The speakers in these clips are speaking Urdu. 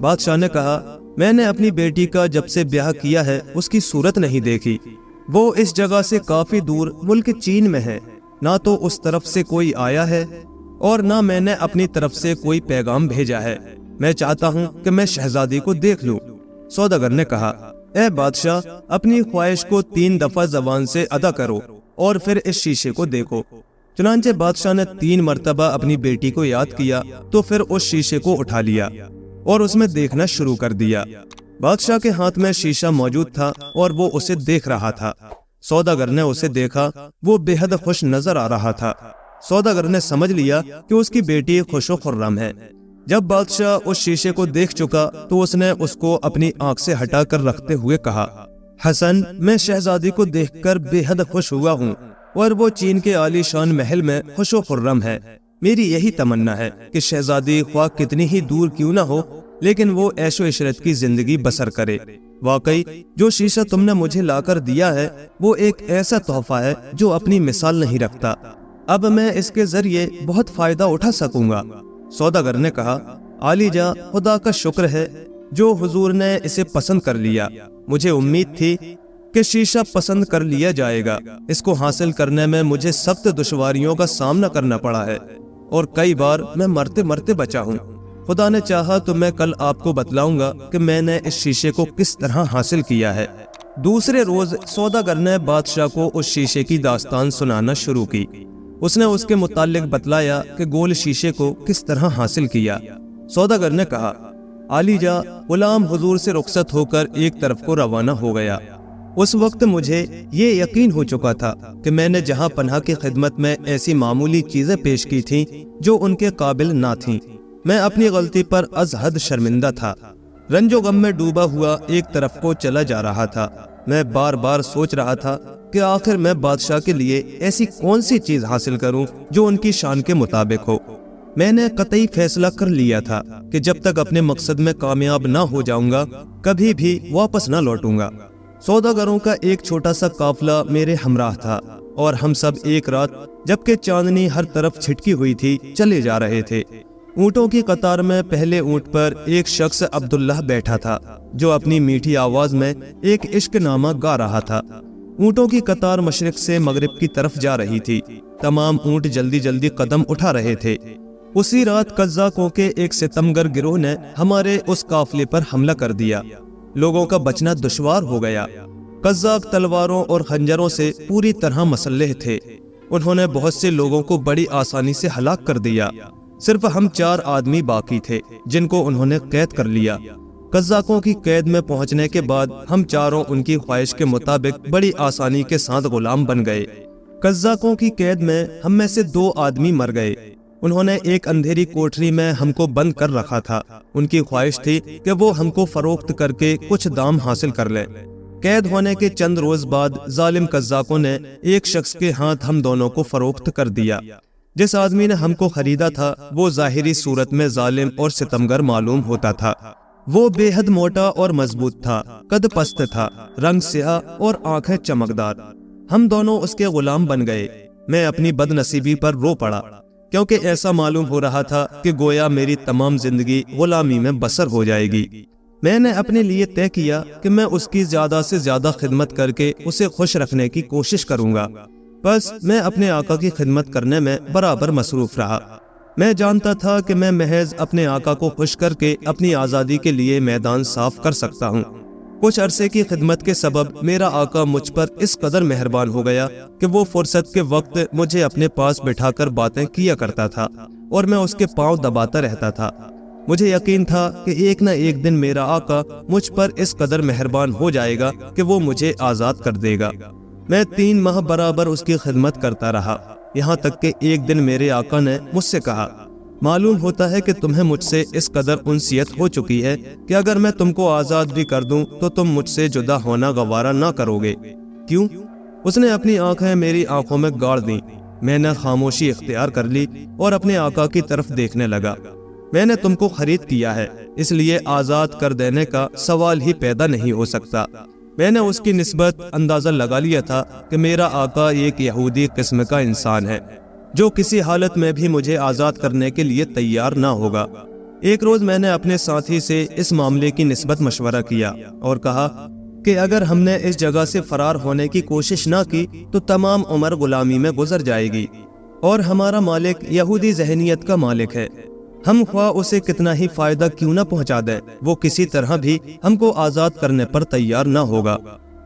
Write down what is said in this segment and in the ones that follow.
بادشاہ نے کہا، میں نے اپنی بیٹی کا جب سے بیاہ کیا ہے اس کی صورت نہیں دیکھی۔ وہ اس جگہ سے کافی دور ملک چین میں ہے، نہ تو اس طرف سے کوئی آیا ہے اور نہ میں نے اپنی طرف سے کوئی پیغام بھیجا ہے۔ میں چاہتا ہوں کہ میں شہزادی کو دیکھ لوں۔ سوداگر نے کہا، اے بادشاہ، اپنی خواہش کو 3 دفعہ زبان سے ادا کرو اور پھر اس شیشے کو دیکھو۔ چنانچہ بادشاہ نے 3 مرتبہ اپنی بیٹی کو یاد کیا تو پھر اس شیشے کو اٹھا لیا اور اس میں دیکھنا شروع کر دیا۔ بادشاہ کے ہاتھ میں شیشہ موجود تھا اور وہ اسے دیکھ رہا تھا۔ سوداگر نے اسے دیکھا، وہ بے حد خوش نظر آ رہا تھا۔ سوداگر نے سمجھ لیا کہ اس کی بیٹی خوش و خرم ہے۔ جب بادشاہ اس شیشے کو دیکھ چکا تو اس نے اس کو اپنی آنکھ سے ہٹا کر رکھتے ہوئے کہا، حسن، میں شہزادی کو دیکھ کر بے حد خوش ہوا ہوں اور وہ چین کے عالی شان محل میں خوش و خرم ہے۔ میری یہی تمنا ہے کہ شہزادی خواہ کتنی ہی دور کیوں نہ ہو لیکن وہ عیش و عشرت کی زندگی بسر کرے۔ واقعی جو شیشہ تم نے مجھے لا کر دیا ہے وہ ایک ایسا تحفہ ہے جو اپنی مثال نہیں رکھتا۔ اب میں اس کے ذریعے بہت فائدہ اٹھا سکوں گا۔ سوداگر نے کہا، عالی جاں، خدا کا شکر ہے جو حضور نے اسے پسند کر لیا۔ مجھے امید تھی کہ شیشہ پسند کر لیا جائے گا۔ اس کو حاصل کرنے میں مجھے سخت دشواریوں کا سامنا کرنا پڑا ہے اور کئی بار میں مرتے مرتے بچا ہوں۔ خدا نے چاہا تو میں کل آپ کو بتلاؤں گا کہ میں نے اس شیشے کو کس طرح حاصل کیا ہے۔ دوسرے روز سوداگر نے بادشاہ کو اس شیشے کی داستان سنانا شروع کی۔ اس نے اس کے متعلق بتلایا کہ گول شیشے کو کس طرح حاصل کیا۔ سوداگر نے کہا، عالی جاں، غلام حضور سے رخصت ہو کر ایک طرف کو روانہ ہو گیا۔ اس وقت مجھے یہ یقین ہو چکا تھا کہ میں نے جہاں پناہ کی خدمت میں ایسی معمولی چیزیں پیش کی تھیں جو ان کے قابل نہ تھیں، میں اپنی غلطی پر از حد شرمندہ تھا۔ رنج و غم میں ڈوبا ہوا ایک طرف کو چلا جا رہا تھا۔ میں بار بار سوچ رہا تھا کہ آخر میں بادشاہ کے لیے ایسی کون سی چیز حاصل کروں جو ان کی شان کے مطابق ہو۔ میں نے قطعی فیصلہ کر لیا تھا کہ جب تک اپنے مقصد میں کامیاب نہ ہو جاؤں گا کبھی بھی واپس نہ لوٹوں گا۔ سوداگروں کا ایک چھوٹا سا قافلہ میرے ہمراہ تھا اور ہم سب ایک رات، جبکہ چاندنی ہر طرف چھٹکی ہوئی تھی، چلے جا رہے تھے۔ اونٹوں کی قطار میں پہلے اونٹ پر ایک شخص عبداللہ بیٹھا تھا جو اپنی میٹھی آواز میں ایک عشق نامہ گا رہا تھا۔ اونٹوں کی قطار مشرق سے مغرب کی طرف جا رہی تھی۔ تمام اونٹ جلدی جلدی قدم اٹھا رہے تھے۔ اسی رات قزاقوں کے ایک ستمگر گروہ نے ہمارے اس قافلے پر حملہ کر دیا۔ لوگوں کا بچنا دشوار ہو گیا۔ قزاق تلواروں اور خنجروں سے پوری طرح مسلح تھے۔ انہوں نے بہت سے لوگوں کو بڑی آسانی سے ہلاک کر دیا۔ صرف ہم 4 آدمی باقی تھے جن کو انہوں نے قید کر لیا۔ قزاقوں کی قید میں پہنچنے کے بعد ہم چاروں ان کی خواہش کے مطابق بڑی آسانی کے ساتھ غلام بن گئے۔ قزاقوں کی قید میں ہم میں سے 2 آدمی مر گئے۔ انہوں نے ایک اندھیری کوٹری میں ہم کو بند کر رکھا تھا۔ ان کی خواہش تھی کہ وہ ہم کو فروخت کر کے کچھ دام حاصل کر لیں۔ قید ہونے کے چند روز بعد ظالم قزاقوں نے ایک شخص کے ہاتھ ہم دونوں کو فروخت کر دیا۔ جس آدمی نے ہم کو خریدا تھا وہ ظاہری صورت میں ظالم اور ستمگر معلوم ہوتا تھا۔ وہ بے حد موٹا اور مضبوط تھا، قد پست تھا، رنگ سیاہ اور آنکھیں چمکدار۔ ہم دونوں اس کے غلام بن گئے۔ میں اپنی بد نصیبی پر رو پڑا کیونکہ ایسا معلوم ہو رہا تھا کہ گویا میری تمام زندگی غلامی میں بسر ہو جائے گی۔ میں نے اپنے لیے طے کیا کہ میں اس کی زیادہ سے زیادہ خدمت کر کے اسے خوش رکھنے کی کوشش کروں گا۔ بس میں اپنے آقا کی خدمت کرنے میں برابر مصروف رہا۔ میں جانتا تھا کہ میں محض اپنے آقا کو خوش کر کے اپنی آزادی کے لیے میدان صاف کر سکتا ہوں۔ کچھ عرصے کی خدمت کے سبب میرا آقا مجھ پر اس قدر مہربان ہو گیا کہ وہ فرصت کے وقت مجھے اپنے پاس بٹھا کر باتیں کیا کرتا تھا اور میں اس کے پاؤں دباتا رہتا تھا۔ مجھے یقین تھا کہ ایک نہ ایک دن میرا آقا مجھ پر اس قدر مہربان ہو جائے گا کہ وہ مجھے آزاد کر دے گا۔ میں 3 ماہ برابر اس کی خدمت کرتا رہا، یہاں تک کہ ایک دن میرے آقا نے مجھ سے کہا، معلوم ہوتا ہے کہ تمہیں مجھ سے اس قدر انسیت ہو چکی ہے کہ اگر میں تم کو آزاد بھی کر دوں تو تم مجھ سے جدا ہونا گوارا نہ کرو گے، کیوں؟ اس نے اپنی آنکھیں میری آنکھوں میں گاڑ دیں۔ میں نے خاموشی اختیار کر لی اور اپنے آقا کی طرف دیکھنے لگا۔ میں نے تم کو خرید کیا ہے، اس لیے آزاد کر دینے کا سوال ہی پیدا نہیں ہو سکتا۔ میں نے اس کی نسبت اندازہ لگا لیا تھا کہ میرا آقا ایک یہودی قسم کا انسان ہے جو کسی حالت میں بھی مجھے آزاد کرنے کے لیے تیار نہ ہوگا۔ ایک روز میں نے اپنے ساتھی سے اس معاملے کی نسبت مشورہ کیا اور کہا کہ اگر ہم نے اس جگہ سے فرار ہونے کی کوشش نہ کی تو تمام عمر غلامی میں گزر جائے گی، اور ہمارا مالک یہودی ذہنیت کا مالک ہے۔ ہم خواہ اسے کتنا ہی فائدہ کیوں نہ پہنچا دیں، وہ کسی طرح بھی ہم کو آزاد کرنے پر تیار نہ ہوگا۔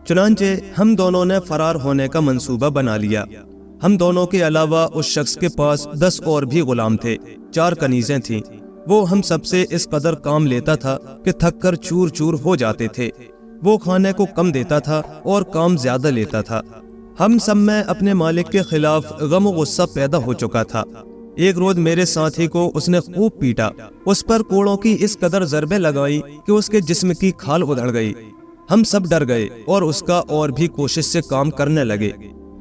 چنانچہ ہم دونوں نے فرار ہونے کا منصوبہ بنا لیا۔ ہم دونوں کے علاوہ اس شخص کے پاس 10 اور بھی غلام تھے، 4 کنیزیں تھیں۔ وہ ہم سب سے اس قدر کام لیتا تھا کہ تھک کر چور چور ہو جاتے تھے۔ وہ کھانے کو کم دیتا تھا اور کام زیادہ لیتا تھا۔ ہم سب میں اپنے مالک کے خلاف غم و غصہ پیدا ہو چکا تھا۔ ایک روز میرے ساتھی کو اس نے خوب پیٹا، اس پر کوڑوں کی اس قدر ضربیں لگائی کہ اس کے جسم کی کھال ادھڑ گئی۔ ہم سب ڈر گئے اور اس کا اور بھی کوشش سے کام کرنے لگے۔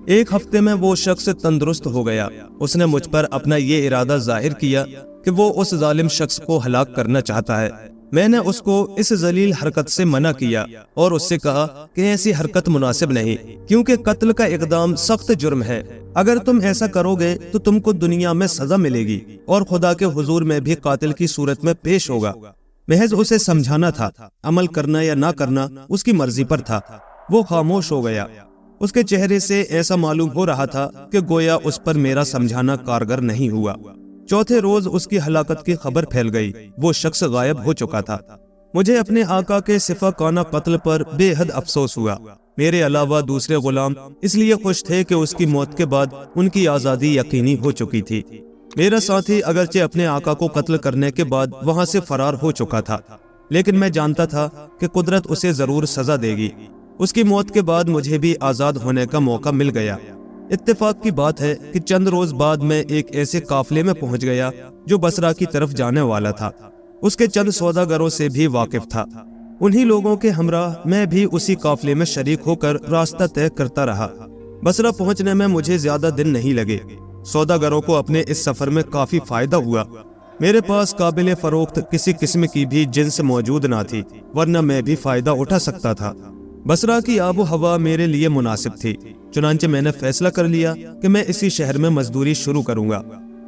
ایک ہفتے میں وہ شخص تندرست ہو گیا۔ اس نے مجھ پر اپنا یہ ارادہ ظاہر کیا کہ وہ اس ظالم شخص کو ہلاک کرنا چاہتا ہے۔ میں نے اس کو اس ذلیل حرکت سے منع کیا اور اس سے کہا کہ ایسی حرکت مناسب نہیں، کیونکہ قتل کا اقدام سخت جرم ہے۔ اگر تم ایسا کرو گے تو تم کو دنیا میں سزا ملے گی اور خدا کے حضور میں بھی قاتل کی صورت میں پیش ہوگا۔ محض اسے سمجھانا تھا، عمل کرنا یا نہ کرنا اس کی مرضی پر تھا۔ وہ خاموش ہو گیا۔ اس کے چہرے سے ایسا معلوم ہو رہا تھا کہ گویا اس پر میرا سمجھانا کارگر نہیں ہوا۔ چوتھے روز اس کی ہلاکت کی خبر پھیل گئی۔ وہ شخص غائب ہو چکا تھا۔ مجھے اپنے آقا کے صفاقانہ قتل پر بے حد افسوس ہوا۔ میرے علاوہ دوسرے غلام اس لیے خوش تھے کہ اس کی موت کے بعد ان کی آزادی یقینی ہو چکی تھی۔ میرا ساتھی اگرچہ اپنے آقا کو قتل کرنے کے بعد وہاں سے فرار ہو چکا تھا، لیکن میں جانتا تھا کہ قدرت اسے ضرور سزا دے گی۔ اس کی موت کے بعد مجھے بھی آزاد ہونے کا موقع مل گیا۔ اتفاق کی بات ہے کہ چند روز بعد میں ایک ایسے قافلے میں پہنچ گیا جو بصرہ کی طرف جانے والا تھا۔ اس کے چند سوداگروں سے بھی واقف تھا۔ انہی لوگوں کے ہمراہ میں بھی اسی قافلے میں شریک ہو کر راستہ طے کرتا رہا۔ بصرہ پہنچنے میں مجھے زیادہ دن نہیں لگے۔ سوداگروں کو اپنے اس سفر میں کافی فائدہ ہوا۔ میرے پاس قابل فروخت کسی قسم کی بھی جنس موجود نہ تھی، ورنہ میں بھی فائدہ اٹھا سکتا تھا۔ بصرہ کی آب و ہوا میرے لیے مناسب تھی، چنانچہ میں نے فیصلہ کر لیا کہ میں اسی شہر میں مزدوری شروع کروں گا۔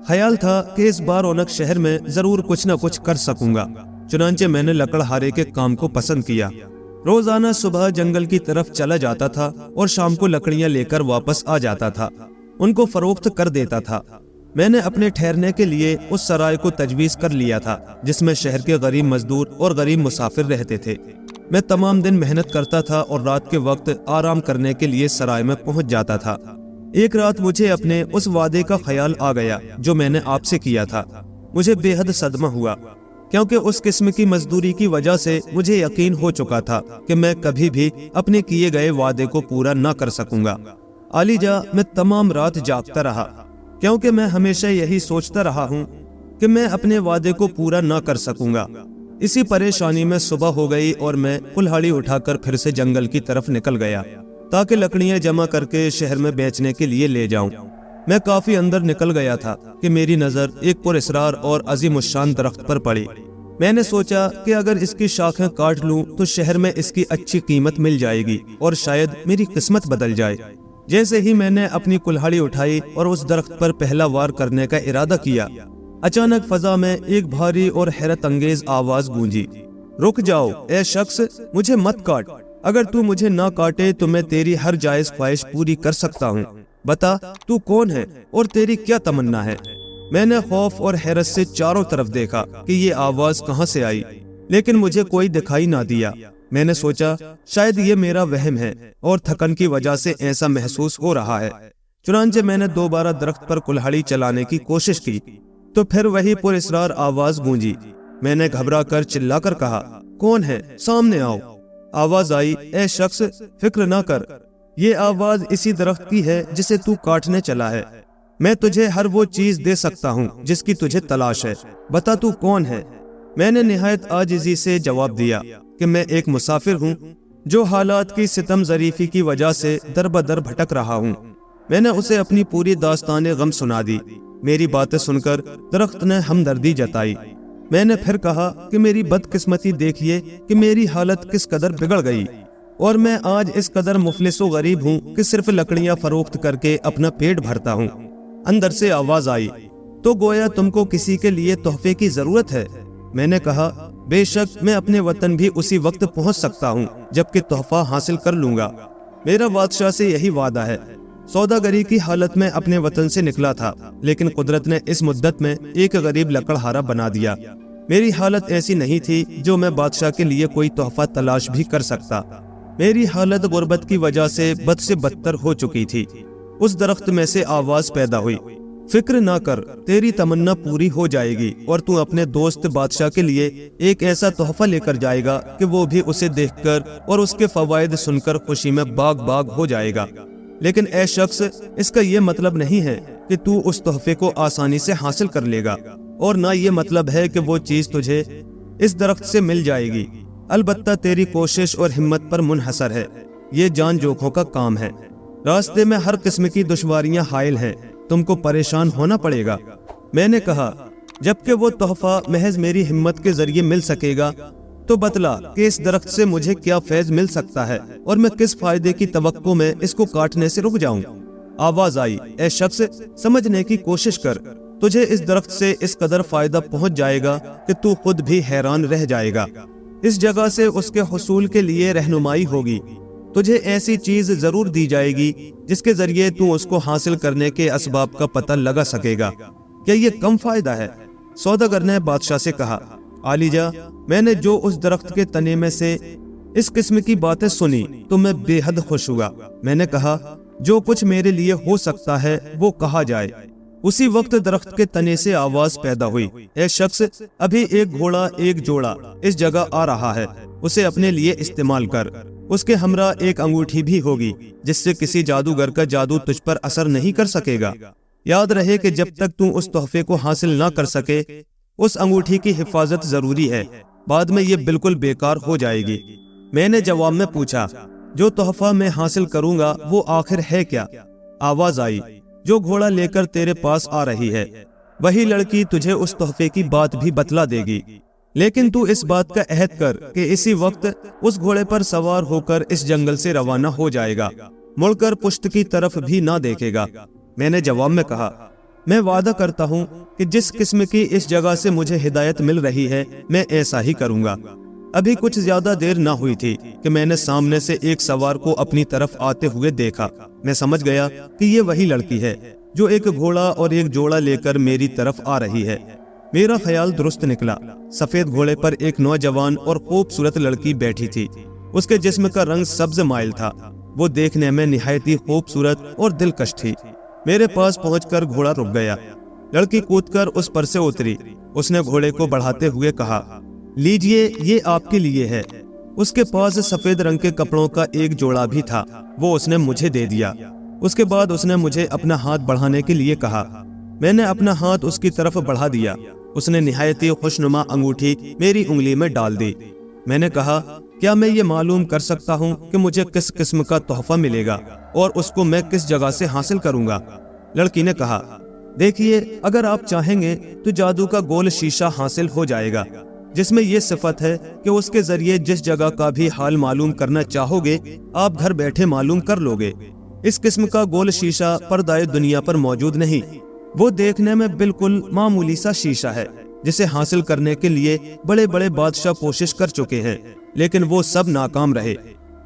خیال تھا کہ اس بار رونق شہر میں ضرور کچھ نہ کچھ کر سکوں گا، چنانچہ میں نے لکڑہارے کے کام کو پسند کیا۔ روزانہ صبح جنگل کی طرف چلا جاتا تھا اور شام کو لکڑیاں لے کر واپس آ جاتا تھا، ان کو فروخت کر دیتا تھا۔ میں نے اپنے ٹھہرنے کے لیے اس سرائے کو تجویز کر لیا تھا جس میں شہر کے غریب مزدور اور غریب مسافر رہتے تھے۔ میں تمام دن محنت کرتا تھا اور رات کے وقت آرام کرنے کے لیے سرائے میں پہنچ جاتا تھا۔ ایک رات مجھے اپنے اس وعدے کا خیال آ گیا جو میں نے آپ سے کیا تھا۔ مجھے بے حد صدمہ ہوا، کیونکہ اس قسم کی مزدوری کی وجہ سے مجھے یقین ہو چکا تھا کہ میں کبھی بھی اپنے کیے گئے وعدے کو پورا نہ کر سکوں گا۔ علی جا، میں تمام رات جاگتا رہا، کیونکہ میں ہمیشہ یہی سوچتا رہا ہوں کہ میں اپنے وعدے کو پورا نہ کر سکوں گا۔ اسی پریشانی میں صبح ہو گئی اور میں کلہاڑی اٹھا کر پھر سے جنگل کی طرف نکل گیا تاکہ لکڑیاں جمع کر کے شہر میں بیچنے کے لیے لے جاؤں۔ میں کافی اندر نکل گیا تھا کہ میری نظر ایک پر اسرار اور عظیم الشان درخت پر پڑی۔ میں نے سوچا کہ اگر اس کی شاخیں کاٹ لوں تو شہر میں اس کی اچھی قیمت مل جائے گی اور شاید میری قسمت بدل جائے۔ جیسے ہی میں نے اپنی کلہاڑی اٹھائی اور اس درخت پر پہلا وار کرنے کا ارادہ کیا، اچانک فضا میں ایک بھاری اور حیرت انگیز آواز گونجی، رک جاؤ اے شخص، مجھے مت کاٹ۔ اگر تو مجھے نہ کاٹے تو میں تیری ہر جائز خواہش پوری کر سکتا ہوں۔ بتا تو کون ہے اور تیری کیا تمنا ہے؟ میں نے خوف اور حیرت سے چاروں طرف دیکھا کہ یہ آواز کہاں سے آئی، لیکن مجھے کوئی دکھائی نہ دیا۔ میں نے سوچا شاید یہ میرا وہم ہے اور تھکن کی وجہ سے ایسا محسوس ہو رہا ہے۔ چنانچہ میں نے دوبارہ درخت پر کلہاڑی چلانے کی کوشش کی تو پھر وہی پر اسرار آواز گونجی۔ میں نے گھبرا کر چلا کر کہا، کون ہے؟ سامنے آؤ۔ آواز آئی، اے شخص فکر نہ کر، یہ آواز اسی درخت کی ہے جسے تو کاٹنے چلا ہے۔ میں تجھے ہر وہ چیز دے سکتا ہوں جس کی تجھے تلاش ہے، بتا تو کون ہے؟ میں نے نہایت عاجزی سے جواب دیا کہ میں ایک مسافر ہوں جو حالات کی ستم ظریفی کی وجہ سے در بدر بھٹک رہا ہوں۔ میں نے اسے اپنی پوری داستان غم سنا دی۔ میری باتیں سن کر درخت نے ہمدردی جتائی۔ میں نے پھر کہا کہ میری بدقسمتی دیکھیے کہ میری حالت کس قدر بگڑ گئی اور میں آج اس قدر مفلس و غریب ہوں کہ صرف لکڑیاں فروخت کر کے اپنا پیٹ بھرتا ہوں۔ اندر سے آواز آئی، تو گویا تم کو کسی کے لیے تحفے کی ضرورت ہے؟ میں نے کہا بے شک میں اپنے وطن بھی اسی وقت پہنچ سکتا ہوں جبکہ تحفہ حاصل کر لوں گا۔ میرا بادشاہ سے یہی وعدہ ہے۔ سوداگری کی حالت میں اپنے وطن سے نکلا تھا، لیکن قدرت نے اس مدت میں ایک غریب لکڑہارا بنا دیا۔ میری حالت ایسی نہیں تھی جو میں بادشاہ کے لیے کوئی تحفہ تلاش بھی کر سکتا۔ میری حالت غربت کی وجہ سے بد سے بدتر ہو چکی تھی۔ اس درخت میں سے آواز پیدا ہوئی، فکر نہ کر، تیری تمنا پوری ہو جائے گی اور تو اپنے دوست بادشاہ کے لیے ایک ایسا تحفہ لے کر جائے گا کہ وہ بھی اسے دیکھ کر اور اس کے فوائد سن کر خوشی میں باغ باغ ہو جائے گا۔ لیکن اے شخص، اس کا یہ مطلب نہیں ہے کہ تو اس تحفے کو آسانی سے حاصل کر لے گا، اور نہ یہ مطلب ہے کہ وہ چیز تجھے اس درخت سے مل جائے گی۔ البتہ تیری کوشش اور ہمت پر منحصر ہے۔ یہ جان جوکھوں کا کام ہے۔ راستے میں ہر قسم کی دشواریاں حائل ہیں، تم کو پریشان ہونا پڑے گا۔ میں نے کہا جبکہ وہ تحفہ محض میری ہمت کے ذریعے مل سکے گا تو بتلا کہ اس درخت سے مجھے کیا فیض مل سکتا ہے اور میں کس فائدے کی توقع میں اس کو کاٹنے سے رک جاؤں۔ آواز آئی، اے شخص، سمجھنے کی کوشش کر، تجھے اس درخت سے اس قدر فائدہ پہنچ جائے گا کہ تو خود بھی حیران رہ جائے گا۔ اس جگہ سے اس کے حصول کے لیے رہنمائی ہوگی۔ تجھے ایسی چیز ضرور دی جائے گی جس کے ذریعے تو اس کو حاصل کرنے کے اسباب کا پتہ لگا سکے گا۔ کیا یہ کم فائدہ ہے؟ سوداگر نے بادشاہ سے کہا، عالیجا، میں نے جو اس درخت کے تنے میں سے اس قسم کی باتیں سنی تو میں بے حد خوش ہوا۔ میں نے کہا جو کچھ میرے لیے ہو سکتا ہے وہ کہا جائے۔ اسی وقت درخت کے تنے سے آواز پیدا ہوئی، اے شخص، ابھی ایک گھوڑا ایک جوڑا اس جگہ آ رہا ہے، اسے اپنے لیے استعمال کر۔ اس کے ہمراہ ایک انگوٹھی بھی ہوگی جس سے کسی جادوگر کا جادو تجھ پر اثر نہیں کر سکے گا۔ یاد رہے کہ جب تک تو اس تحفے کو حاصل نہ کر سکے اس انگوٹھی کی حفاظت ضروری ہے، بعد میں یہ بالکل بیکار ہو جائے گی۔ میں نے جواب میں پوچھا جو تحفہ میں حاصل کروں گا وہ آخر ہے کیا؟ آواز آئی، جو گھوڑا لے کر تیرے پاس آ رہی ہے وہی لڑکی تجھے اس تحفے کی بات بھی بتلا دے گی، لیکن تو اس بات کا عہد کر کہ اسی وقت اس گھوڑے پر سوار ہو کر اس جنگل سے روانہ ہو جائے گا، مڑ کر پشت کی طرف بھی نہ دیکھے گا۔ میں نے جواب میں کہا میں وعدہ کرتا ہوں کہ جس قسم کی اس جگہ سے مجھے ہدایت مل رہی ہے میں ایسا ہی کروں گا۔ ابھی کچھ زیادہ دیر نہ ہوئی تھی کہ میں نے سامنے سے ایک سوار کو اپنی طرف آتے ہوئے دیکھا۔ میں سمجھ گیا کہ یہ وہی لڑکی ہے جو ایک گھوڑا اور ایک جوڑا لے کر میری طرف آ رہی ہے۔ میرا خیال درست نکلا۔ سفید گھوڑے پر ایک نوجوان اور خوبصورت لڑکی بیٹھی تھی۔ اس کے جسم کا رنگ سبز مائل تھا۔ وہ دیکھنے میں نہایت ہی خوبصورت اور دلکش تھی۔ میرے پاس پہنچ کر گھوڑا رک گیا۔ لڑکی کود کر اس پر سے اتری۔ اس نے گھوڑے کو بڑھاتے ہوئے کہا، لیجئے، یہ آپ کے لیے ہے۔ اس کے پاس سفید رنگ کے کپڑوں کا ایک جوڑا بھی تھا، وہ اس نے مجھے دے دیا۔ اس کے بعد اس نے مجھے اپنا ہاتھ بڑھانے کے لیے کہا۔ میں نے اپنا ہاتھ اس کی طرف بڑھا دیا۔ اس نے نہایت ہی خوشنما انگوٹھی میری انگلی میں ڈال دی۔ میں نے کہا، کیا میں یہ معلوم کر سکتا ہوں کہ مجھے کس قسم کا تحفہ ملے گا اور اس کو میں کس جگہ سے حاصل کروں گا؟ لڑکی نے کہا، دیکھیے، اگر آپ چاہیں گے تو جادو کا گول شیشہ حاصل ہو جائے گا جس میں یہ صفت ہے کہ اس کے ذریعے جس جگہ کا بھی حال معلوم کرنا چاہو گے آپ گھر بیٹھے معلوم کر لو گے۔ اس قسم کا گول شیشہ پردائے دنیا پر موجود نہیں۔ وہ دیکھنے میں بالکل معمولی سا شیشہ ہے جسے حاصل کرنے کے لیے بڑے بڑے بادشاہ کوشش کر چکے ہیں، لیکن وہ سب ناکام رہے۔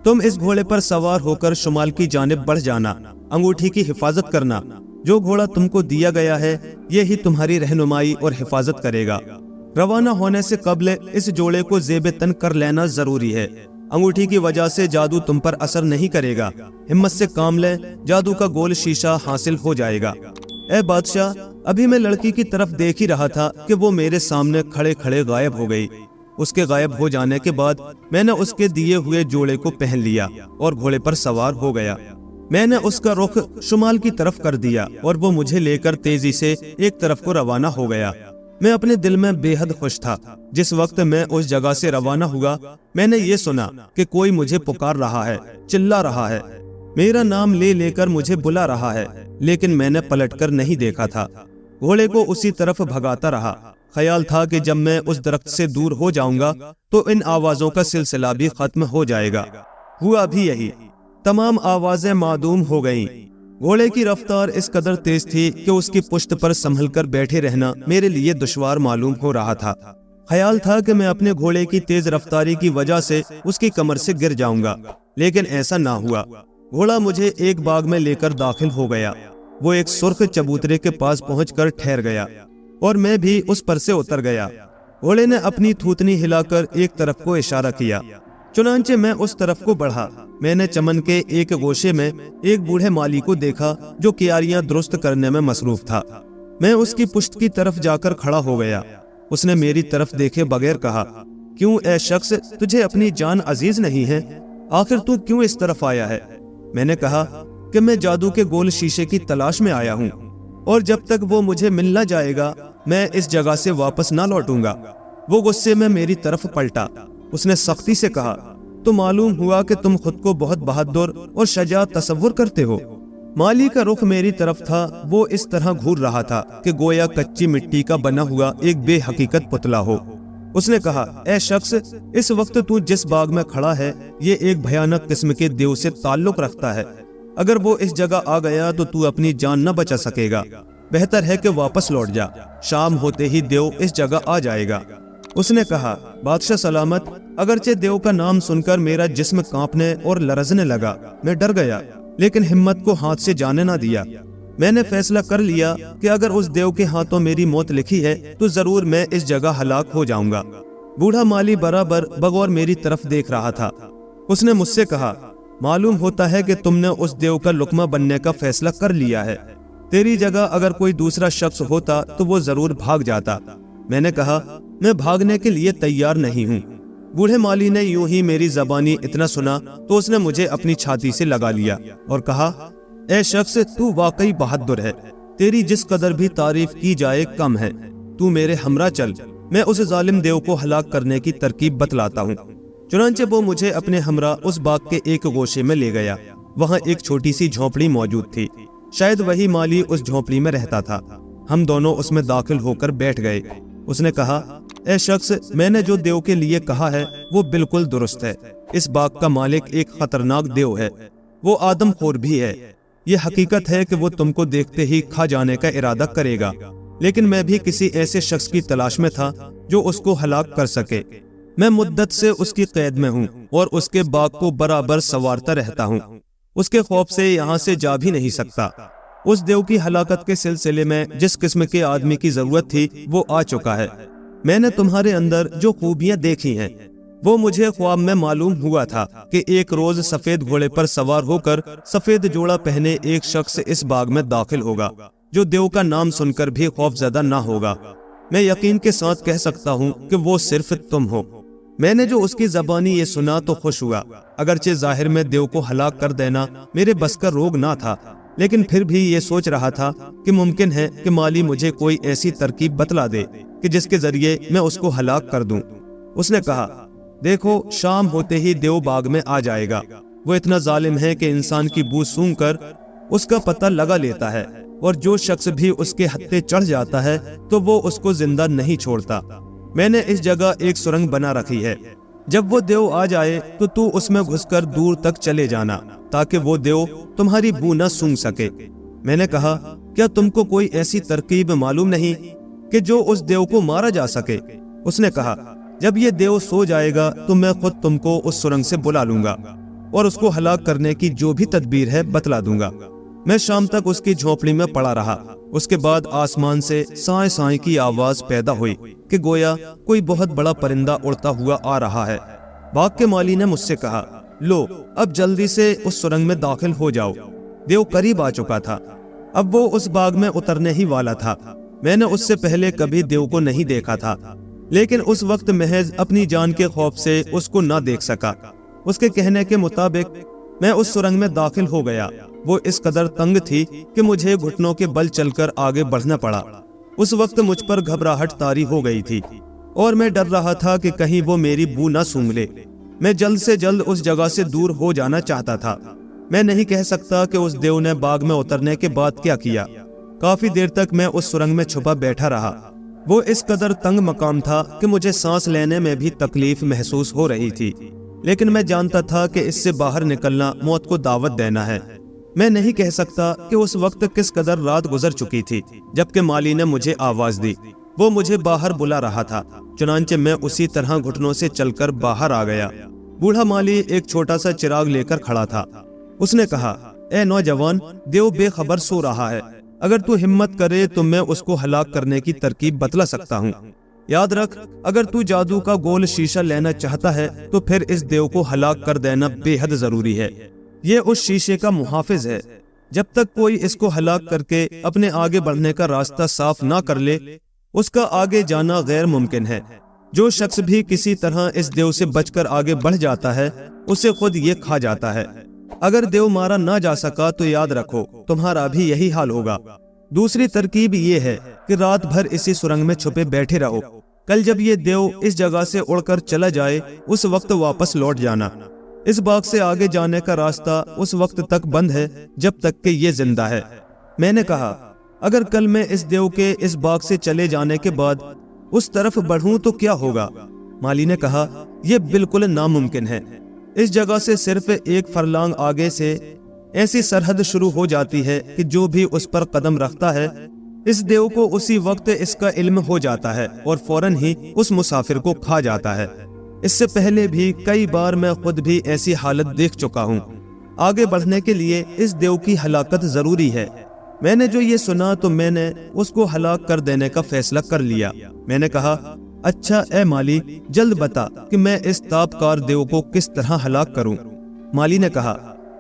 تم اس گھوڑے پر سوار ہو کر شمال کی جانب بڑھ جانا، انگوٹھی کی حفاظت کرنا۔ جو گھوڑا تم کو دیا گیا ہے یہی تمہاری رہنمائی اور حفاظت کرے گا۔ روانہ ہونے سے قبل اس جوڑے کو زیب تن کر لینا ضروری ہے۔ انگوٹھی کی وجہ سے جادو تم پر اثر نہیں کرے گا۔ ہمت سے کام لے، جادو کا گول شیشہ حاصل ہو جائے گا۔ اے بادشاہ، ابھی میں لڑکی کی طرف دیکھ ہی رہا تھا کہ وہ میرے سامنے کھڑے کھڑے غائب ہو گئی۔ اس کے غائب ہو جانے کے بعد میں نے اس کے دیے ہوئے جوڑے کو پہن لیا اور گھوڑے پر سوار ہو گیا۔ میں نے اس کا رخ شمال کی طرف کر دیا اور وہ مجھے لے کر تیزی سے ایک طرف کو روانہ ہو گیا۔ میں اپنے دل میں بے حد خوش تھا۔ جس وقت میں اس جگہ سے روانہ ہوا میں نے یہ سنا کہ کوئی مجھے پکار رہا ہے، چلا رہا ہے، میرا نام لے لے کر مجھے بلا رہا ہے، لیکن میں نے پلٹ کر نہیں دیکھا تھا۔ گھوڑے کو اسی طرف بھگاتا رہا۔ خیال تھا کہ جب میں اس درخت سے دور ہو جاؤں گا تو ان آوازوں کا سلسلہ بھی ختم ہو جائے گا۔ ہوا بھی یہی، تمام آوازیں معدوم ہو گئیں۔ گھوڑے کی رفتار اس قدر تیز تھی کہ اس کی پشت پر سنبھل کر بیٹھے رہنا میرے لیے دشوار معلوم ہو رہا تھا۔ خیال تھا کہ میں اپنے گھوڑے کی تیز رفتاری کی وجہ سے اس کی کمر سے گر جاؤں گا، لیکن ایسا نہ ہوا۔ گھوڑا مجھے ایک باغ میں لے کر داخل ہو گیا۔ وہ ایک سرخ چبوترے کے پاس پہنچ کر ٹھہر گیا اور میں بھی اس پر سے اتر گیا۔ گھوڑے نے اپنی تھوتنی ہلا کر ایک طرف کو اشارہ کیا، چنانچہ میں اس طرف کو بڑھا۔ میں نے چمن کے ایک گوشے میں ایک بوڑھے مالی کو دیکھا جو کیاریاں درست کرنے میں مصروف تھا۔ میں اس کی پشت کی طرف جا کر کھڑا ہو گیا۔ اس نے میری طرف دیکھے بغیر کہا، کیوں اے شخص، تجھے اپنی جان عزیز نہیں ہے؟ آخر تو کیوں اس طرف آیا ہے؟ میں نے کہا کہ میں جادو کے گول شیشے کی تلاش میں آیا ہوں، اور جب تک وہ مجھے مل نہ جائے گا میں اس جگہ سے واپس نہ لوٹوں گا۔ وہ غصے میں میری طرف پلٹا۔ اس نے سختی سے کہا، تو معلوم ہوا کہ تم خود کو بہت بہادر اور شجاع تصور کرتے ہو۔ مالی کا رخ میری طرف تھا۔ وہ اس طرح گھور رہا تھا کہ گویا کچی مٹی کا بنا ہوا ایک بے حقیقت پتلا ہو۔ اس نے کہا، اے شخص، اس وقت تو جس باغ میں کھڑا ہے یہ ایک بھیانک قسم کے دیو سے تعلق رکھتا ہے۔ اگر وہ اس جگہ آ گیا تو اپنی جان نہ بچا سکے گا۔ بہتر ہے کہ واپس لوٹ جا، شام ہوتے ہی دیو اس جگہ آ جائے گا۔ اس نے کہا، بادشاہ سلامت، اگرچہ دیو کا نام سن کر میرا جسم کانپنے اور لرزنے لگا، میں ڈر گیا، لیکن ہمت کو ہاتھ سے جانے نہ دیا۔ میں نے فیصلہ کر لیا کہ اگر اس دیو کے ہاتھوں میری موت لکھی ہے تو ضرور میں اس جگہ ہلاک ہو جاؤں گا۔ بوڑھا مالی برابر بغور میری طرف دیکھ رہا تھا۔ اس نے مجھ سے کہا، معلوم ہوتا ہے کہ تم نے اس دیو کا لقمہ بننے کا فیصلہ کر لیا ہے۔ تیری جگہ اگر کوئی دوسرا شخص ہوتا تو وہ ضرور بھاگ جاتا۔ میں نے کہا، میں بھاگنے کے لیے تیار نہیں ہوں۔ بوڑھے مالی نے یوں ہی میری زبانی اتنا سنا تو اس نے مجھے اپنی چھاتی سے لگا لیا اور کہا، اے شخص، تو واقعی بہادر ہے، تیری جس قدر بھی تعریف کی جائے کم ہے۔ تو میرے ہمراہ چل، میں اس ظالم دیو کو ہلاک کرنے کی ترکیب بتلاتا ہوں۔ چنانچہ وہ مجھے اپنے ہمراہ اس باغ کے ایک گوشے میں لے گیا۔ وہاں ایک چھوٹی سی جھونپڑی موجود تھی، شاید وہی مالی اس جھونپڑی میں رہتا تھا۔ ہم دونوں اس میں داخل ہو کر بیٹھ گئے۔ اس نے کہا، اے شخص، میں نے جو دیو کے لیے کہا ہے وہ بالکل درست ہے۔ اس باغ کا مالک ایک خطرناک دیو ہے، وہ آدم خور بھی ہے۔ یہ حقیقت ہے کہ وہ تم کو دیکھتے ہی کھا جانے کا ارادہ کرے گا، لیکن میں بھی کسی ایسے شخص کی تلاش میں تھا جو اس کو ہلاک کر سکے۔ میں مدت سے اس کی قید میں ہوں اور اس کے باغ کو برابر سنوارتا رہتا ہوں۔ اس کے خوف سے یہاں سے جا بھی نہیں سکتا۔ اس دیو کی ہلاکت کے سلسلے میں جس قسم کے آدمی کی ضرورت تھی وہ آ چکا ہے۔ میں نے تمہارے اندر جو خوبیاں دیکھی ہیں وہ مجھے خواب میں معلوم ہوا تھا کہ ایک روز سفید گھوڑے پر سوار ہو کر سفید جوڑا پہنے ایک شخص اس باغ میں داخل ہوگا جو دیو کا نام سن کر بھی خوف زدہ نہ ہوگا۔ میں یقین کے ساتھ کہہ سکتا ہوں کہ وہ صرف تم ہو۔ میں نے جو اس کی زبانی یہ سنا تو خوش ہوا، اگرچہ ظاہر میں دیو کو ہلاک کر دینا میرے بس کا روگ نہ تھا، لیکن پھر بھی یہ سوچ رہا تھا کہ ممکن ہے کہ مالی مجھے کوئی ایسی ترکیب بتلا دے کہ جس کے ذریعے میں اس کو ہلاک کر دوں۔ اس نے کہا، دیکھو، شام ہوتے ہی دیو باغ میں آ جائے گا۔ وہ اتنا ظالم ہے کہ انسان کی بو سونگ کر اس کا پتہ لگا لیتا ہے، اور جو شخص بھی اس کے ہتھے چڑھ جاتا ہے تو وہ اس کو زندہ نہیں چھوڑتا۔ میں نے اس جگہ ایک سرنگ بنا رکھی ہے، جب وہ دیو آ جائے تو اس میں گھس کر دور تک چلے جانا تاکہ وہ دیو تمہاری بو نہ سونگ سکے۔ میں نے کہا، کیا تم کو کوئی ایسی ترکیب معلوم نہیں کہ جو اس دیو کو مارا جا سکے؟ اس نے کہا، جب یہ دیو سو جائے گا تو میں خود تم کو اس سرنگ سے بلا لوں گا اور اس کو ہلاک کرنے کی جو بھی تدبیر ہے بتلا دوں گا۔ میں شام تک اس کی جھونپڑی میں پڑا رہا۔ اس کے بعد آسمان سے سائیں سائیں کی آواز پیدا ہوئی کہ گویا کوئی بہت بڑا پرندہ اڑتا ہوا آ رہا ہے۔ باغ کے مالی نے مجھ سے کہا، لو، اب جلدی سے اس سرنگ میں داخل ہو جاؤ۔ دیو قریب آ چکا تھا، اب وہ اس باغ میں اترنے ہی والا تھا۔ میں نے اس سے پہلے کبھی دیو کو نہیں دیکھا تھا، لیکن اس وقت محض اپنی جان کے خوف سے اس کو نہ دیکھ سکا۔ اس کے کہنے کے مطابق میں اس سرنگ میں داخل ہو گیا۔ وہ اس قدر تنگ تھی کہ مجھے گھٹنوں کے بل چل کر آگے بڑھنا پڑا۔ اس وقت مجھ پر گھبراہٹ طاری ہو گئی تھی اور میں ڈر رہا تھا کہ کہیں وہ میری بو نہ سونگھ لے۔ میں جلد سے جلد اس جگہ سے دور ہو جانا چاہتا تھا۔ میں نہیں کہہ سکتا کہ اس دیو نے باغ میں اترنے کے بعد کیا کیا۔ کافی دیر تک میں اس سرنگ میں چھپا بیٹھا رہا۔ وہ اس قدر تنگ مقام تھا کہ مجھے سانس لینے میں بھی تکلیف محسوس ہو رہی تھی، لیکن میں جانتا تھا کہ اس سے باہر نکلنا موت کو دعوت دینا ہے۔ میں نہیں کہہ سکتا کہ اس وقت کس قدر رات گزر چکی تھی جبکہ مالی نے مجھے آواز دی۔ وہ مجھے باہر بلا رہا تھا، چنانچہ میں اسی طرح گھٹنوں سے چل کر باہر آ گیا۔ بوڑھا مالی ایک چھوٹا سا چراغ لے کر کھڑا تھا۔ اس نے کہا، اے نوجوان، دیو بے خبر سو رہا ہے، اگر تو ہمت کرے تو میں اس کو ہلاک کرنے کی ترکیب بتلا سکتا ہوں۔ یاد رکھ، اگر تو جادو کا گول شیشہ لینا چاہتا ہے تو پھر اس دیو کو ہلاک کر دینا بے حد ضروری ہے۔ یہ اس شیشے کا محافظ ہے، جب تک کوئی اس کو ہلاک کر کے اپنے آگے بڑھنے کا راستہ صاف نہ کر لے، اس کا آگے جانا غیر ممکن ہے۔ جو شخص بھی کسی طرح اس دیو سے بچ کر آگے بڑھ جاتا ہے، اسے خود یہ کھا جاتا ہے۔ اگر دیو مارا نہ جا سکا تو یاد رکھو تمہارا بھی یہی حال ہوگا۔ دوسری ترکیب یہ ہے کہ رات بھر اسی سرنگ میں چھپے بیٹھے رہو۔ کل جب یہ دیو اس جگہ سے اڑ کر چلا جائے، اس وقت واپس لوٹ جانا۔ اس باغ سے آگے جانے کا راستہ اس وقت تک بند ہے جب تک کہ یہ زندہ ہے۔ میں نے کہا، اگر کل میں اس دیو کے اس باغ سے چلے جانے کے بعد اس طرف بڑھوں تو کیا ہوگا؟ مالی نے کہا، یہ بالکل ناممکن ہے۔ اس جگہ سے صرف ایک فرلانگ آگے سے ایسی سرحد شروع ہو جاتی ہے کہ جو بھی اس پر قدم رکھتا ہے، اس دیو کو اسی وقت اس کا علم ہو جاتا ہے اور فوراً ہی اس مسافر کو کھا جاتا ہے۔ اس سے پہلے بھی کئی بار میں خود بھی ایسی حالت دیکھ چکا ہوں۔ آگے بڑھنے کے لیے اس دیو کی ہلاکت ضروری ہے۔ میں نے جو یہ سنا تو میں نے اس کو ہلاک کر دینے کا فیصلہ کر لیا۔ میں نے کہا، اچھا اے مالی، جلد بتا کہ میں اس تابکار دیو کو کس طرح ہلاک کروں۔ مالی نے کہا،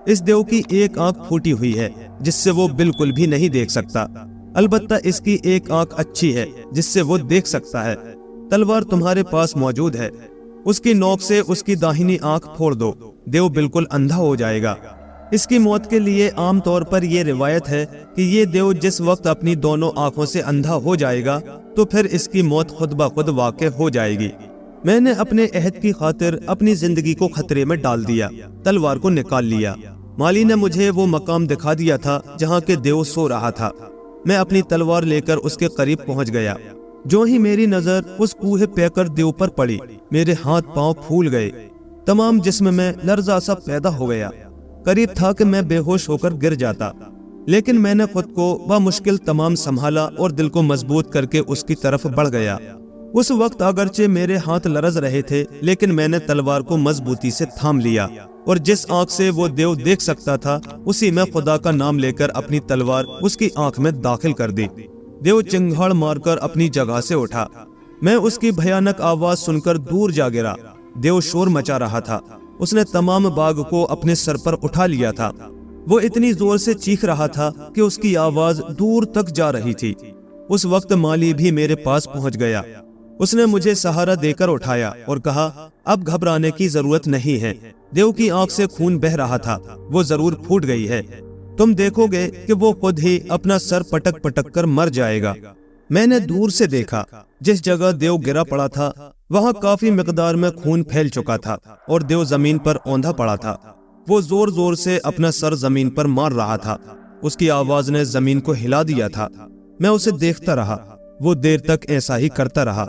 اس دیو کی ایک آنکھ پھوٹی ہوئی ہے جس سے وہ بالکل بھی نہیں دیکھ سکتا، البتہ اس کی ایک آنکھ اچھی ہے جس سے وہ دیکھ سکتا ہے۔ تلوار تمہارے پاس موجود ہے، اس کی نوک سے اس کی داہنی آنکھ پھوڑ دو، دیو بالکل اندھا ہو جائے گا۔ اس کی موت کے لیے عام طور پر یہ روایت ہے کہ یہ دیو جس وقت اپنی دونوں آنکھوں سے اندھا ہو جائے گا تو پھر اس کی موت خود بخود واقع ہو جائے گی۔ میں نے اپنے عہد کی خاطر اپنی زندگی کو خطرے میں ڈال دیا، تلوار کو نکال لیا۔ مالی نے مجھے وہ مقام دکھا دیا تھا جہاں کے دیو سو رہا تھا۔ میں اپنی تلوار لے کر اس کے قریب پہنچ گیا۔ جو ہی میری نظر اس کوہ پیکر دیو پر پڑی، میرے ہاتھ پاؤں پھول گئے، تمام جسم میں لرزہ سا پیدا ہو گیا۔ قریب تھا کہ میں بے ہوش ہو کر گر جاتا، لیکن میں نے خود کو بمشکل تمام سنبھالا اور دل کو مضبوط کر کے اس کی طرف بڑھ گیا۔ اس وقت اگرچہ میرے ہاتھ لرز رہے تھے، لیکن میں نے تلوار کو مضبوطی سے تھام لیا اور جس آنکھ سے وہ دیو دیکھ سکتا تھا اسی میں خدا کا نام لے کر اپنی تلوار اس کی آنکھ میں داخل کر دی۔ دیو چنگھاڑ مار کر اپنی جگہ سے اٹھا۔ میں اس کی بھیانک آواز سن کر دور جا گرا۔ دیو شور مچا رہا تھا، اس نے تمام باغ کو اپنے سر پر اٹھا لیا تھا۔ وہ اتنی زور سے چیخ رہا تھا کہ اس کی آواز دور تک جا رہی تھی۔ اس وقت مالی بھی میرے پاس پہنچ گیا۔ اس نے مجھے سہارا دے کر اٹھایا اور کہا، اب گھبرانے کی ضرورت نہیں ہے۔ دیو کی آنکھ سے خون بہ رہا تھا، وہ ضرور پھوٹ گئی ہے، تم دیکھو گے کہ وہ خود ہی اپنا سر پٹک پٹک کر مر جائے گا۔ میں نے دور سے دیکھا، جس جگہ دیو گرا پڑا تھا وہاں کافی مقدار میں خون پھیل چکا تھا اور دیو زمین پر اوندھا پڑا تھا۔ وہ زور زور سے اپنا سر زمین پر مار رہا تھا، اس کی آواز نے زمین کو ہلا دیا تھا۔ میں اسے دیکھتا رہا، وہ دیر تک ایسا ہی کرتا رہا،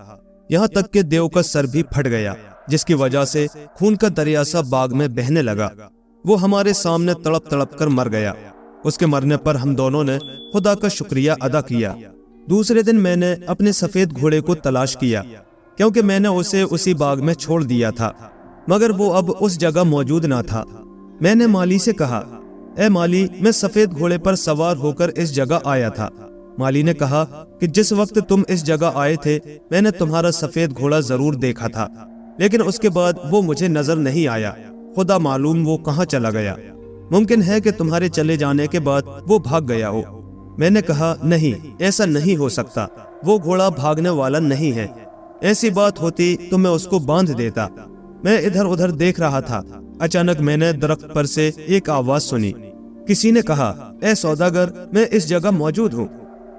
یہاں تک کہ دیو کا سر بھی پھٹ گیا، جس کی وجہ سے خون کا دریا سا باغ میں بہنے لگا۔ وہ ہمارے سامنے تڑپ تڑپ کر مر گیا۔ اس کے مرنے پر ہم دونوں نے خدا کا شکریہ ادا کیا۔ دوسرے دن میں نے اپنے سفید گھوڑے کو تلاش کیا، کیونکہ میں نے اسے اسی باغ میں چھوڑ دیا تھا، مگر وہ اب اس جگہ موجود نہ تھا۔ میں نے مالی سے کہا، اے مالی، میں سفید گھوڑے پر سوار ہو کر اس جگہ آیا تھا۔ مالی نے کہا کہ جس وقت تم اس جگہ آئے تھے میں نے تمہارا سفید گھوڑا ضرور دیکھا تھا، لیکن اس کے بعد وہ مجھے نظر نہیں آیا، خدا معلوم وہ کہاں چلا گیا۔ ممکن ہے کہ تمہارے چلے جانے کے بعد وہ بھاگ گیا ہو۔ میں نے کہا، نہیں، ایسا نہیں ہو سکتا، وہ گھوڑا بھاگنے والا نہیں ہے، ایسی بات ہوتی تو میں اس کو باندھ دیتا۔ میں ادھر ادھر دیکھ رہا تھا، اچانک میں نے درخت پر سے ایک آواز سنی۔ کسی نے کہا، اے سوداگر، میں اس جگہ موجود ہوں۔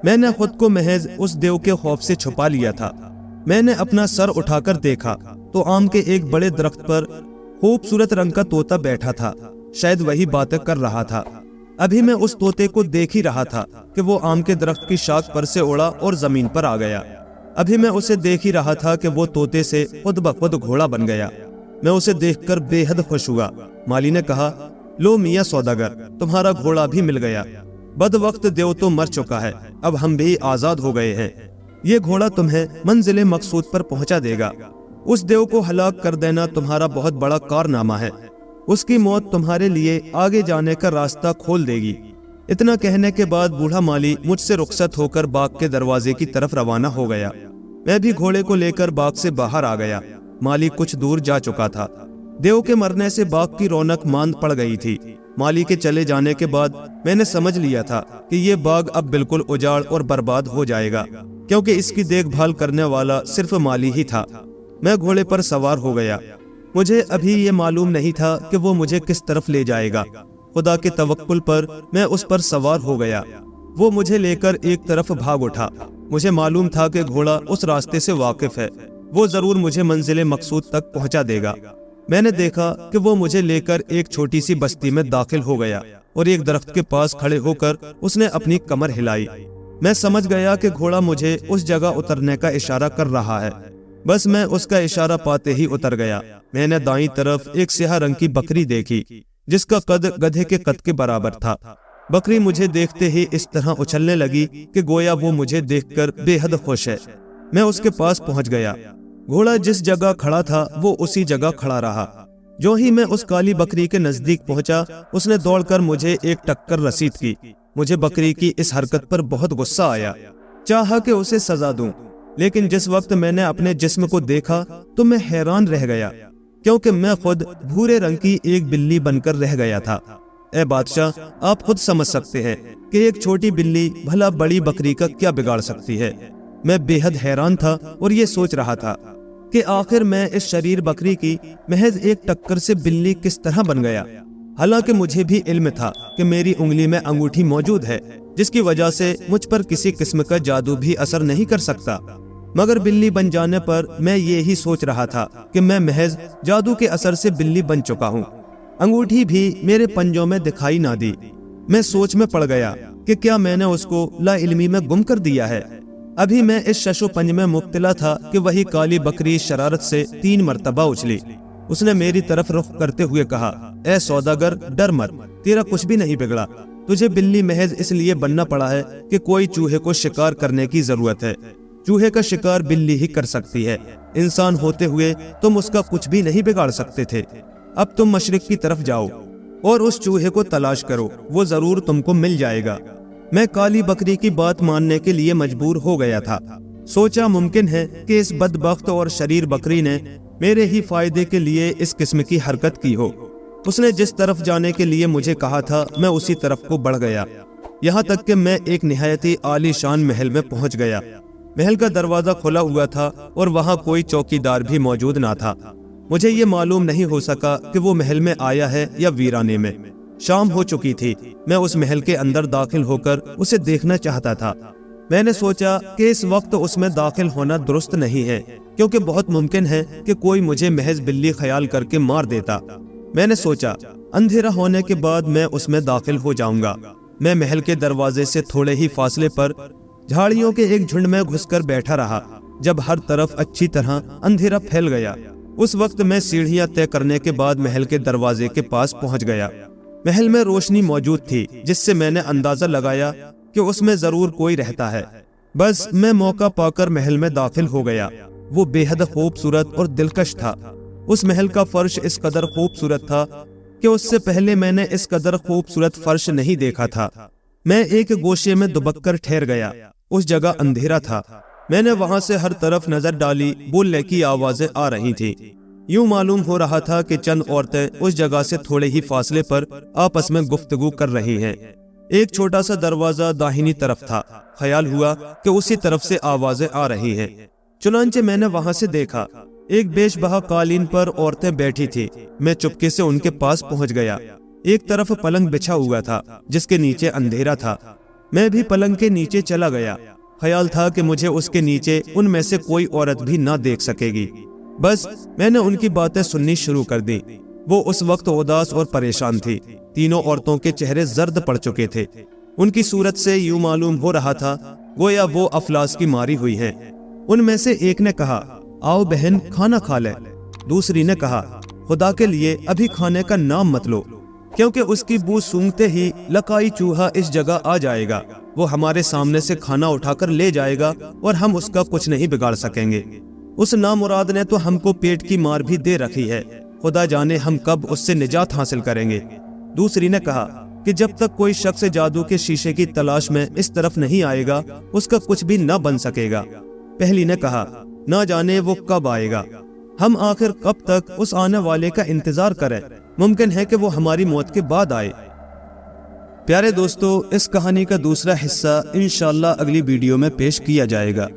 میں نے خود کو محض اس دیو کے خوف سے چھپا لیا تھا۔ میں نے اپنا سر اٹھا کر دیکھا تو آم کے ایک بڑے درخت پر خوبصورت رنگ کا طوطا بیٹھا تھا، شاید وہی باتیں کر رہا تھا۔ ابھی میں اس طوطے کو دیکھ ہی رہا تھا کہ وہ آم کے درخت کی شاخ پر سے اڑا اور زمین پر آ گیا۔ ابھی میں اسے دیکھ ہی رہا تھا کہ وہ طوطے سے خود بخود گھوڑا بن گیا۔ میں اسے دیکھ کر بے حد خوش ہوا۔ مالی نے کہا، لو میاں سوداگر، تمہارا گھوڑا بھی مل گیا۔ بد وقت دیو تو مر چکا ہے، اب ہم بھی آزاد ہو گئے ہیں۔ یہ گھوڑا تمہیں منزل مقصود پر پہنچا دے گا۔ اس دیو کو ہلاک کر دینا تمہارا بہت بڑا کارنامہ ہے۔ اس کی موت تمہارے لیے آگے جانے کا راستہ کھول دے گی۔ اتنا کہنے کے بعد بوڑھا مالی مجھ سے رخصت ہو کر باغ کے دروازے کی طرف روانہ ہو گیا۔ میں بھی گھوڑے کو لے کر باغ سے باہر آ گیا۔ مالی کچھ دور جا چکا تھا۔ دیو کے مرنے سے باغ کی رونق ماند پڑ گئی تھی۔ مالی کے چلے جانے کے بعد میں نے سمجھ لیا تھا کہ یہ باغ اب بالکل اجاڑ اور برباد ہو جائے گا، کیونکہ اس کی دیکھ بھال کرنے والا صرف مالی ہی تھا۔ میں گھوڑے پر سوار ہو گیا۔ مجھے ابھی یہ معلوم نہیں تھا کہ وہ مجھے کس طرف لے جائے گا۔ خدا کے توکل پر میں اس پر سوار ہو گیا۔ وہ مجھے لے کر ایک طرف بھاگ اٹھا۔ مجھے معلوم تھا کہ گھوڑا اس راستے سے واقف ہے، وہ ضرور مجھے منزل مقصود تک پہنچا دے گا۔ میں نے دیکھا کہ وہ مجھے لے کر ایک چھوٹی سی بستی میں داخل ہو گیا اور ایک درخت کے پاس کھڑے ہو کر اس نے اپنی کمر ہلائی۔ میں سمجھ گیا کہ گھوڑا مجھے اس جگہ اترنے کا اشارہ کر رہا ہے۔ بس میں اس کا اشارہ پاتے ہی اتر گیا۔ میں نے دائیں طرف ایک سیاہ رنگ کی بکری دیکھی جس کا قد گدھے کے قد کے برابر تھا۔ بکری مجھے دیکھتے ہی اس طرح اچھلنے لگی کہ گویا وہ مجھے دیکھ کر بے حد خوش ہے۔ میں اس کے پاس پہنچ گیا۔ گھوڑا جس جگہ کھڑا تھا وہ اسی جگہ کھڑا رہا۔ جو ہی میں اس کالی بکری کے نزدیک پہنچا، اس نے دوڑ کر مجھے ایک ٹکر رسید کی۔ مجھے بکری کی اس حرکت پر بہت غصہ آیا۔ چاہا کہ اسے سزا دوں، لیکن جس وقت میں نے اپنے جسم کو دیکھا تو میں حیران رہ گیا، کیونکہ میں خود بھورے رنگ کی ایک بلی بن کر رہ گیا تھا۔ اے بادشاہ، آپ خود سمجھ سکتے ہیں کہ ایک چھوٹی بلی بھلا بڑی بکری کا کیا بگاڑ سکتی ہے۔ میں بے حد حیران تھا اور یہ سوچ رہا تھا کہ آخر میں اس شریر بکری کی محض ایک ٹکر سے بلی کس طرح بن گیا۔ حالانکہ مجھے بھی علم تھا کہ میری انگلی میں انگوٹھی موجود ہے، جس کی وجہ سے مجھ پر کسی قسم کا جادو بھی اثر نہیں کر سکتا، مگر بلی بن جانے پر میں یہی سوچ رہا تھا کہ میں محض جادو کے اثر سے بلی بن چکا ہوں۔ انگوٹھی بھی میرے پنجوں میں دکھائی نہ دی۔ میں سوچ میں پڑ گیا کہ کیا میں نے اس کو لا علمی میں گم کر دیا ہے۔ ابھی میں اس شش و پنج میں مبتلا تھا کہ وہی کالی بکری شرارت سے 3 مرتبہ اچھلی۔ اس نے میری طرف رخ کرتے ہوئے کہا، اے سوداگر، ڈر مت، تیرا کچھ بھی نہیں بگڑا۔ تجھے بلی محض اس لیے بننا پڑا ہے کہ کوئی چوہے کو شکار کرنے کی ضرورت ہے۔ چوہے کا شکار بلی ہی کر سکتی ہے۔ انسان ہوتے ہوئے تم اس کا کچھ بھی نہیں بگاڑ سکتے تھے۔ اب تم مشرق کی طرف جاؤ اور اس چوہے کو تلاش کرو، وہ ضرور تم کو مل جائے گا۔ میں کالی بکری کی بات ماننے کے لیے مجبور ہو گیا تھا۔ سوچا ممکن ہے کہ اس بدبخت اور شریر بکری نے میرے ہی فائدے کے لیے اس قسم کی حرکت کی ہو۔ اس نے جس طرف جانے کے لیے مجھے کہا تھا میں اسی طرف کو بڑھ گیا، یہاں تک کہ میں ایک نہایت ہی عالی شان محل میں پہنچ گیا۔ محل کا دروازہ کھلا ہوا تھا اور وہاں کوئی چوکی دار بھی موجود نہ تھا۔ مجھے یہ معلوم نہیں ہو سکا کہ وہ محل میں آیا ہے یا ویرانے میں۔ شام ہو چکی تھی۔ میں اس محل کے اندر داخل ہو کر اسے دیکھنا چاہتا تھا۔ میں نے سوچا کہ اس وقت اس میں داخل ہونا درست نہیں ہے، کیونکہ بہت ممکن ہے کہ کوئی مجھے محض بلی خیال کر کے مار دیتا۔ میں نے سوچا اندھیرا ہونے کے بعد میں اس میں داخل ہو جاؤں گا۔ میں محل کے دروازے سے تھوڑے ہی فاصلے پر جھاڑیوں کے ایک جھنڈ میں گھس کر بیٹھا رہا۔ جب ہر طرف اچھی طرح اندھیرا پھیل گیا، اس وقت میں سیڑھیاں طے کرنے کے بعد محل کے دروازے کے پاس پہنچ گیا۔ محل میں روشنی موجود تھی، جس سے میں نے اندازہ لگایا کہ اس میں ضرور کوئی رہتا ہے۔ بس میں موقع پا کر محل میں داخل ہو گیا۔ وہ بے حد خوبصورت اور دلکش تھا۔ اس محل کا فرش اس قدر خوبصورت تھا کہ اس سے پہلے میں نے اس قدر خوبصورت فرش نہیں دیکھا تھا۔ میں ایک گوشے میں دبک کر ٹھہر گیا۔ اس جگہ اندھیرا تھا۔ میں نے وہاں سے ہر طرف نظر ڈالی، بولنے کی آوازیں آ رہی تھی۔ یوں معلوم ہو رہا تھا کہ چند عورتیں اس جگہ سے تھوڑے ہی فاصلے پر آپس میں گفتگو کر رہی ہیں۔ ایک چھوٹا سا دروازہ داہنی طرف تھا۔ خیال ہوا کہ اسی طرف سے آوازیں آ رہی ہیں۔ چنانچہ میں نے وہاں سے دیکھا ایک بیش بہا قالین پر عورتیں بیٹھی تھی۔ میں چپکے سے ان کے پاس پہنچ گیا۔ ایک طرف پلنگ بچھا ہوا تھا جس کے نیچے اندھیرا تھا۔ میں بھی پلنگ کے نیچے چلا گیا۔ خیال تھا کہ مجھے اس کے نیچے ان میں سے کوئی عورت بھی نہ دیکھ سکے گی۔ بس میں نے ان کی باتیں سننی شروع کر دی۔ وہ اس وقت اداس اور پریشان تھی۔ تینوں عورتوں کے چہرے زرد پڑ چکے تھے۔ ان کی صورت سے یوں معلوم ہو رہا تھا گویا وہ افلاس کی ماری ہوئی ہیں۔ ان میں سے ایک نے کہا، آؤ بہن کھانا کھا لیں۔ دوسری نے کہا، خدا کے لیے ابھی کھانے کا نام مت لو، کیونکہ اس کی بو سونگتے ہی لکائی چوہا اس جگہ آ جائے گا۔ وہ ہمارے سامنے سے کھانا اٹھا کر لے جائے گا اور ہم اس کا کچھ نہیں بگاڑ سکیں گے۔ اس نامراد نے تو ہم کو پیٹ کی مار بھی دے رکھی ہے، خدا جانے ہم کب اس سے نجات حاصل کریں گے۔ دوسری نے کہا کہ جب تک کوئی شخص جادو کے شیشے کی تلاش میں اس طرف نہیں آئے گا اس کا کچھ بھی نہ بن سکے گا۔ پہلی نے کہا نہ جانے وہ کب آئے گا، ہم آخر کب تک اس آنے والے کا انتظار کریں، ممکن ہے کہ وہ ہماری موت کے بعد آئے۔ پیارے دوستو، اس کہانی کا دوسرا حصہ انشاءاللہ اگلی ویڈیو میں پیش کیا جائے گا،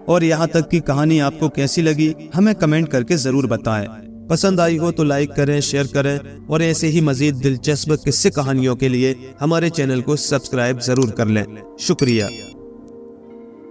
اور یہاں تک کی کہانی آپ کو کیسی لگی ہمیں کمنٹ کر کے ضرور بتائیں۔ پسند آئی ہو تو لائک کریں، شیئر کریں، اور ایسے ہی مزید دلچسپ قصے کہانیوں کے لیے ہمارے چینل کو سبسکرائب ضرور کر لیں۔ شکریہ۔